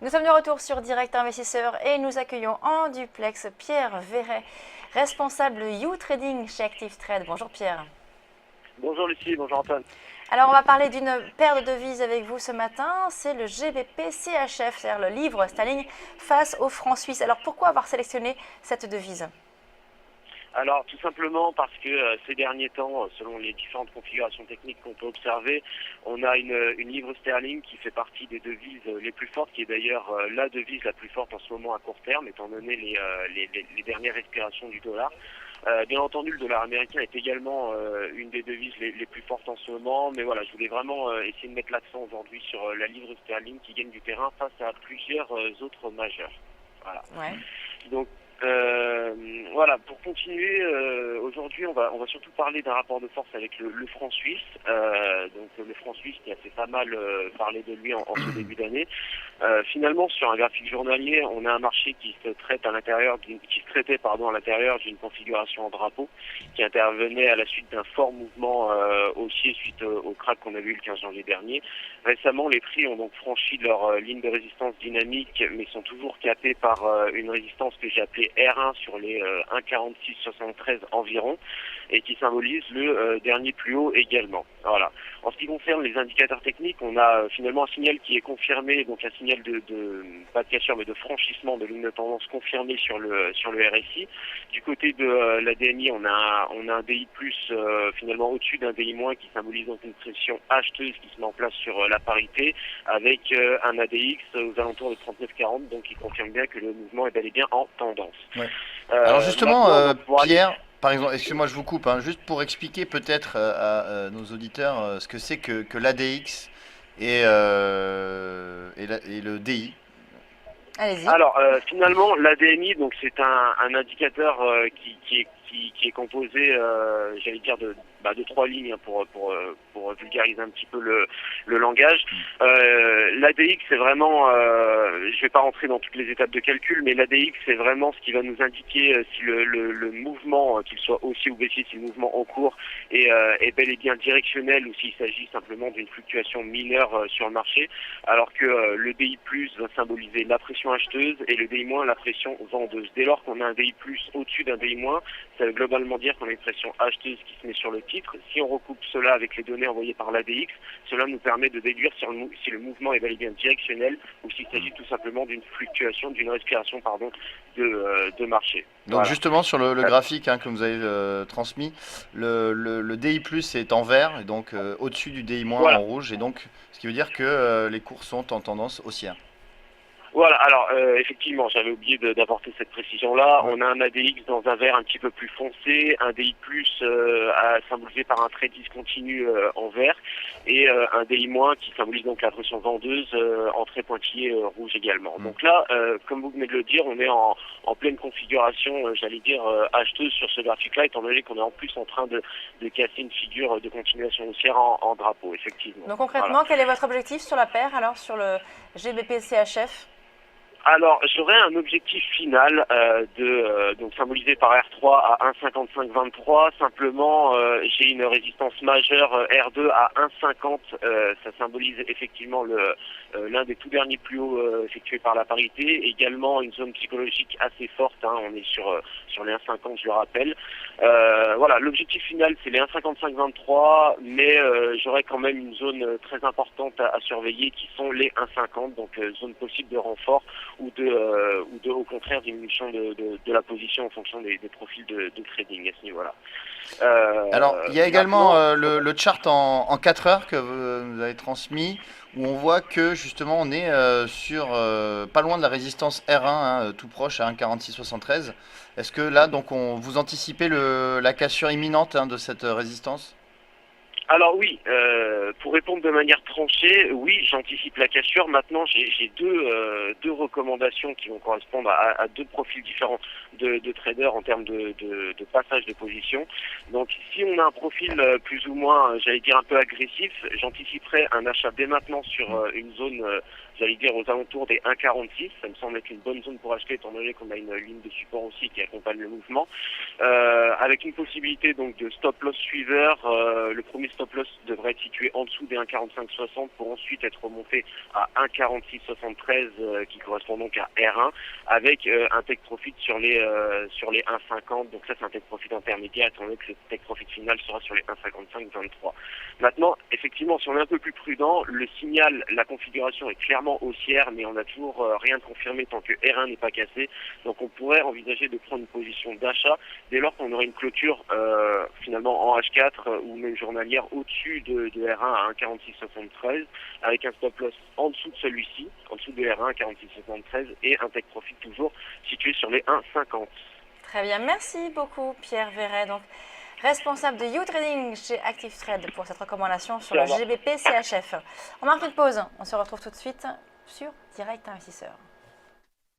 Nous sommes de retour sur Direct Investisseur et nous accueillons en duplex Pierre Verret, responsable You Trading chez Active Trade. Bonjour Pierre. Bonjour Lucie, bonjour Antoine. Alors on va parler d'une paire de devises avec vous ce matin, c'est le GBP CHF, c'est-à-dire le livre sterling face au franc suisse. Alors pourquoi avoir sélectionné cette devise ? Alors tout simplement parce que ces derniers temps, selon les différentes configurations techniques qu'on peut observer, on a une livre sterling qui fait partie des devises les plus fortes, qui est d'ailleurs la devise la plus forte en ce moment à court terme, étant donné les dernières respirations du dollar. Bien entendu, le dollar américain est également une des devises les plus fortes en ce moment, mais voilà, je voulais vraiment essayer de mettre l'accent aujourd'hui sur la livre sterling qui gagne du terrain face à plusieurs autres majeurs. Voilà. Ouais. Donc voilà, pour continuer, aujourd'hui on va surtout parler d'un rapport de force avec le franc suisse. Donc le franc suisse qui a fait pas mal parler de lui en ce début d'année. Finalement, sur un graphique journalier, on a un marché qui se traitait à l'intérieur d'une configuration en drapeau, qui intervenait à la suite d'un fort mouvement haussier suite au crack qu'on a vu le 15 janvier dernier. Récemment, les prix ont donc franchi leur ligne de résistance dynamique, mais sont toujours capés par une résistance que j'ai appelée R1 sur les 1,4673 environ, et qui symbolise le dernier plus haut également. Voilà. En ce qui concerne les indicateurs techniques, on a finalement un signal qui est confirmé, donc un signal pas de cassure mais de franchissement de ligne de tendance confirmée sur le RSI. Du côté de la DMI, on a un DI plus finalement au-dessus d'un DI moins qui symbolise donc une pression acheteuse qui se met en place sur la parité, avec un ADX aux alentours de 39,40, donc qui confirme bien que le mouvement est bel et bien en tendance. Ouais. Alors justement, Pierre, aller... par exemple, excusez-moi, je vous coupe, hein, juste pour expliquer peut-être à nos auditeurs ce que c'est que l'ADX et le DI. Allez-y. Alors finalement, l'ADMI, donc c'est un indicateur qui est composé, j'allais dire de trois lignes, hein, pour vulgariser un petit peu le langage. L'ADX, c'est vraiment, je vais pas rentrer dans toutes les étapes de calcul, mais l'ADX, c'est vraiment ce qui va nous indiquer si le mouvement, qu'il soit haussier ou baissier, si le mouvement en cours est bel et bien directionnel ou s'il s'agit simplement d'une fluctuation mineure sur le marché, alors que le DI+, va symboliser la pression acheteuse et le DI- la pression vendeuse. Dès lors qu'on a un DI+ au-dessus d'un DI-, ça veut globalement dire qu'on a une pression acheteuse qui se met sur le titre. Si on recoupe cela avec les données envoyées par l'ADX, cela nous permet de déduire si le mouvement est bel et bien directionnel ou s'il s'agit tout simplement d'une fluctuation, d'une respiration de marché. Donc voilà. Justement sur le graphique que vous avez transmis, le DI+ est en vert et donc au-dessus du DI- voilà. En rouge, et donc ce qui veut dire que les cours sont en tendance haussière. Voilà, alors effectivement, j'avais oublié d'apporter cette précision-là. On a un ADX dans un vert un petit peu plus foncé, un DI+, symbolisé par un trait discontinu en vert, et un DI- qui symbolise donc la pression vendeuse en trait pointillé rouge également. Donc là, comme vous venez de le dire, on est en pleine configuration, j'allais dire, acheteuse sur ce graphique-là, étant donné qu'on est en plus en train de casser une figure de continuation haussière en drapeau, effectivement. Donc concrètement, quel est votre objectif sur la paire, alors sur le GBP CHF ? Alors, j'aurais un objectif final donc symbolisé par R3 à 1,5523. Simplement, j'ai une résistance majeure R2 à 1,50. Ça symbolise effectivement l'un des tout derniers plus hauts effectués par la parité. Également une zone psychologique assez forte. On est sur les 1,50, je le rappelle. Voilà, l'objectif final, c'est les 1,5523, mais j'aurais quand même une zone très importante à surveiller qui sont les 1,50, donc zone possible de renfort ou au contraire diminution de la position en fonction des profils de trading à ce niveau-là. Alors, il y a également le chart en 4 heures que vous avez transmis, où on voit que justement on est sur pas loin de la résistance R1, tout proche à 1,4673. Est-ce que là, donc, vous anticipez la cassure imminente de cette résistance ? Alors oui, pour répondre de manière tranchée, oui, j'anticipe la cassure. Maintenant, j'ai deux recommandations qui vont correspondre à deux profils différents de traders en termes de passage de position. Donc, si on a un profil plus ou moins, j'allais dire un peu agressif, j'anticiperai un achat dès maintenant sur une zone, j'allais dire aux alentours des 1,46. Ça me semble être une bonne zone pour acheter, étant donné qu'on a une ligne de support aussi qui accompagne le mouvement. avec une possibilité donc de stop loss suiveur. Le premier stop loss devrait être situé en dessous des 1,4560 pour ensuite être remonté à 1,4673 qui correspond donc à R1 avec un take profit sur les 1,50. Donc ça c'est un take profit intermédiaire étant donné que le take profit final sera sur les 1,5523. Maintenant, effectivement, si on est un peu plus prudent, le signal, la configuration est clairement haussière, mais on n'a toujours rien de confirmé tant que R1 n'est pas cassé. Donc on pourrait envisager de prendre une position d'achat dès lors qu'on aurait une clôture finalement en H4 ou même journalière au-dessus de R1 à 1,4673 avec un stop loss en dessous de celui-ci, en dessous de R1 à 1,4673 et un take profit toujours situé sur les 1,50. Très bien, merci beaucoup Pierre Verret, donc responsable de YouTrading chez ActiveTrade pour cette recommandation sur le GBP CHF. On marque une pause, on se retrouve tout de suite sur Direct Investisseur.